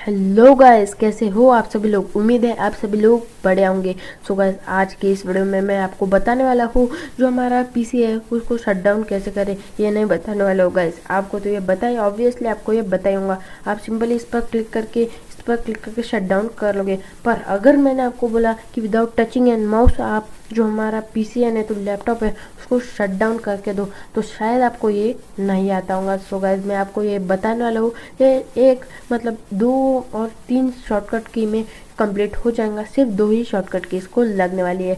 Hello guys, कैसे हो आप सभी लोग। उम्मीद है आप सभी लोग बढ़िया होंगे। सो गाइस, आज के इस वीडियो में मैं आपको बताने वाला हूँ जो हमारा पीसी है उसको शट डाउन कैसे करें। ये नहीं बताने वाला हूँ गाइस, आपको तो ये बताइए, ऑब्वियसली आपको ये बताऊंगा। आप सिंपली इस पर क्लिक करके शट डाउन कर लोगे। पर अगर मैंने आपको बोला कि विदाउट टचिंग एंड माउस आप जो हमारा पीसी है नहीं तो लैपटॉप है उसको शट डाउन करके दो, तो शायद आपको ये नहीं आता होगा। सो गाइस, मैं आपको ये बताने वाला हूँ। ये एक मतलब 2 और 3 शॉर्टकट की में कंप्लीट हो जाएगा। सिर्फ 2 ही शॉर्टकट की इसको लगने वाली है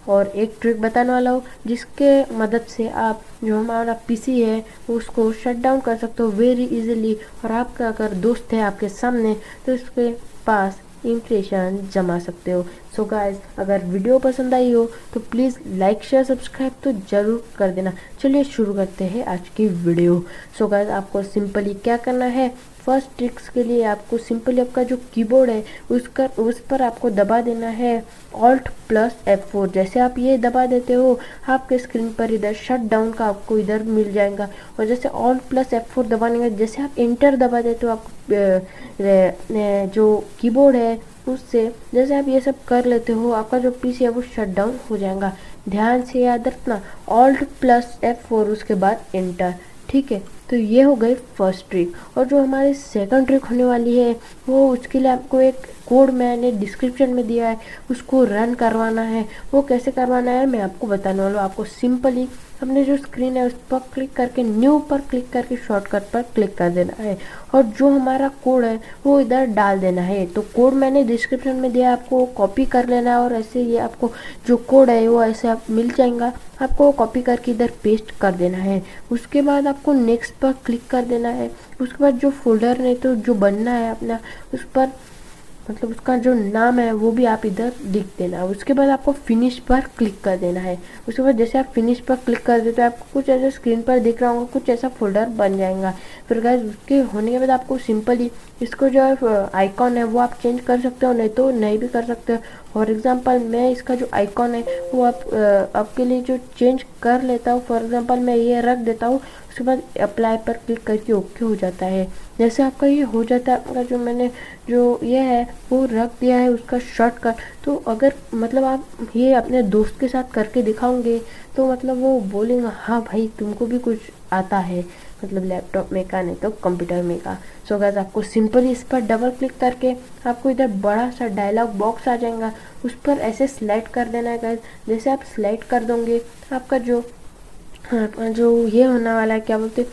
और एक ट्रिक बताने वाला हूँ जिसके मदद से आप जो हमारा पीसी है उसको शट डाउन कर सकते हो वेरी इजीली। और आपका अगर दोस्त है आपके सामने तो उसके पास इम्प्रेशन जमा सकते हो। सो गाइस, अगर वीडियो पसंद आई हो तो प्लीज़ लाइक शेयर सब्सक्राइब तो ज़रूर कर देना। चलिए शुरू करते हैं आज की वीडियो। सो गाइस, आपको सिंपली क्या करना है, फर्स्ट ट्रिक्स के लिए आपको सिंपली आपका जो कीबोर्ड है उस पर आपको दबा देना है Alt+F4। जैसे आप ये दबा देते हो आपके स्क्रीन पर इधर शट डाउन का आपको इधर मिल जाएगा। और जैसे Alt+F4 दबाने के जैसे आप इंटर दबा देते हो आपको जो कीबोर्ड है उससे जैसे आप ये सब कर लेते हो आपका जो पीसी है वो शट डाउन हो जाएगा। ध्यान से याद रखना, Alt+F4 उसके बाद इंटर। ठीक है, तो ये हो गई फर्स्ट ट्रिक। और जो हमारी सेकंड ट्रिक होने वाली है वो उसके लिए आपको एक कोड मैंने डिस्क्रिप्शन में दिया है, उसको रन करवाना है। वो कैसे करवाना है मैं आपको बताने वाला हूँ। आपको सिंपली अपने जो स्क्रीन है उस पर क्लिक करके न्यू पर क्लिक करके शॉर्टकट पर क्लिक कर देना है और जो हमारा कोड है वो इधर डाल देना है। तो कोड मैंने डिस्क्रिप्शन में दिया, आपको कॉपी कर लेना है और ऐसे ये आपको जो कोड है वो ऐसे आप मिल जाएगा, आपको कॉपी करके इधर पेस्ट कर देना है। उसके बाद आपको नेक्स्ट पर क्लिक कर देना है। उसके बाद जो फोल्डर नहीं तो जो बनना है अपना उस पर मतलब उसका जो नाम है वो भी आप इधर लिख देना। उसके बाद आपको फिनिश पर क्लिक कर देना है। उसके बाद जैसे आप फिनिश पर क्लिक कर देते हो आपको कुछ ऐसा स्क्रीन पर दिख रहा होगा, कुछ ऐसा फोल्डर बन जाएगा। फिर गाइस उसके होने के बाद आपको सिंपली इसको जो आइकॉन है वो आप चेंज कर सकते हो, नहीं तो नहीं भी कर सकते हो। फॉर एग्जांपल मैं इसका जो आइकॉन है वो आपके लिए जो चेंज कर लेता हूँ। फॉर एग्जांपल मैं ये रख देता हूँ, उसके बाद अप्लाई पर क्लिक करके ओके हो जाता है। जैसे आपका ये हो जाता है, आपका जो मैंने जो ये है वो रख दिया है उसका शॉर्टकट। तो अगर मतलब आप ये अपने दोस्त के साथ करके दिखाओगे तो मतलब वो बोलेगा हाँ भाई तुमको भी कुछ आता है, मतलब लैपटॉप में का नहीं तो कंप्यूटर में का। सो गाइस, आपको सिंपली इस पर डबल क्लिक करके आपको इधर बड़ा सा डायलॉग बॉक्स आ जाएगा, उस पर ऐसे स्लाइड कर देना है गाइस। जैसे आप स्लाइड कर दोगे आपका जो ये होने वाला है क्या बोलते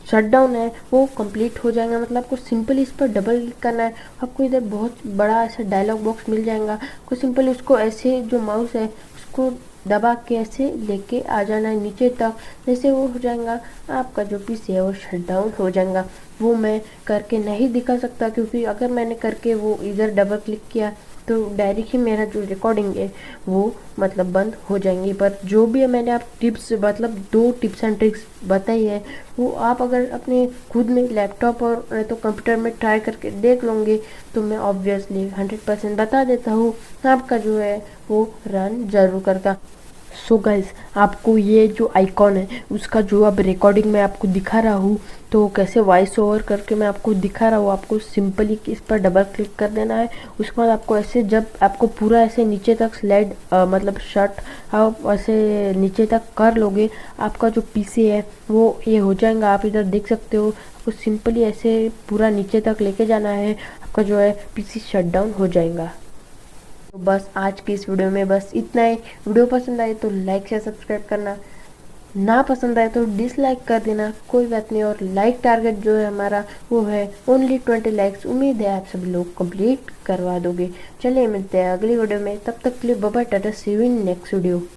शट डाउन है वो कंप्लीट हो जाएगा। मतलब आपको सिंपली इस पर डबल क्लिक करना है, आपको इधर बहुत बड़ा ऐसा डायलॉग बॉक्स मिल जाएगा। आपको सिंपली उसको ऐसे जो माउस है उसको दबा के ऐसे लेके आ जाना है नीचे तक। जैसे वो हो जाएगा आपका जो पीसी है वो शट डाउन हो जाएगा। वो मैं करके नहीं दिखा सकता क्योंकि अगर मैंने करके वो इधर डबल क्लिक किया तो डायरेक्ट ही मेरा जो रिकॉर्डिंग है वो मतलब बंद हो जाएंगी। पर जो भी है मैंने आप टिप्स मतलब 2 टिप्स एंड ट्रिक्स बताई है वो आप अगर अपने खुद में लैपटॉप और तो कंप्यूटर में ट्राई करके देख लोगे तो मैं ऑब्वियसली 100% बता देता हूँ आपका जो है वो रन जरूर करता। सो गाइस, आपको ये जो आइकॉन है उसका जो अब रिकॉर्डिंग में आपको दिखा रहा हूँ तो कैसे वॉइस ओवर करके मैं आपको दिखा रहा हूँ, आपको सिंपली इस पर डबल क्लिक कर देना है। उसके बाद आपको ऐसे जब आपको पूरा ऐसे नीचे तक स्लाइड मतलब शट आप ऐसे नीचे तक कर लोगे आपका जो पीसी है वो ये हो जाएगा। आप इधर देख सकते हो, आपको सिंपली ऐसे पूरा नीचे तक लेके जाना है, आपका जो है पीसी शट डाउन हो जाएगा। तो बस आज की इस वीडियो में बस इतना ही। वीडियो पसंद आए तो लाइक शेयर सब्सक्राइब करना, ना पसंद आए तो डिसलाइक कर देना, कोई बात नहीं। और लाइक टारगेट जो है हमारा वो है ओनली 20 लाइक्स। उम्मीद है आप सभी लोग कंप्लीट करवा दोगे। चलिए मिलते हैं अगली वीडियो में, तब तक के लिए bye bye, tata, see you in next video.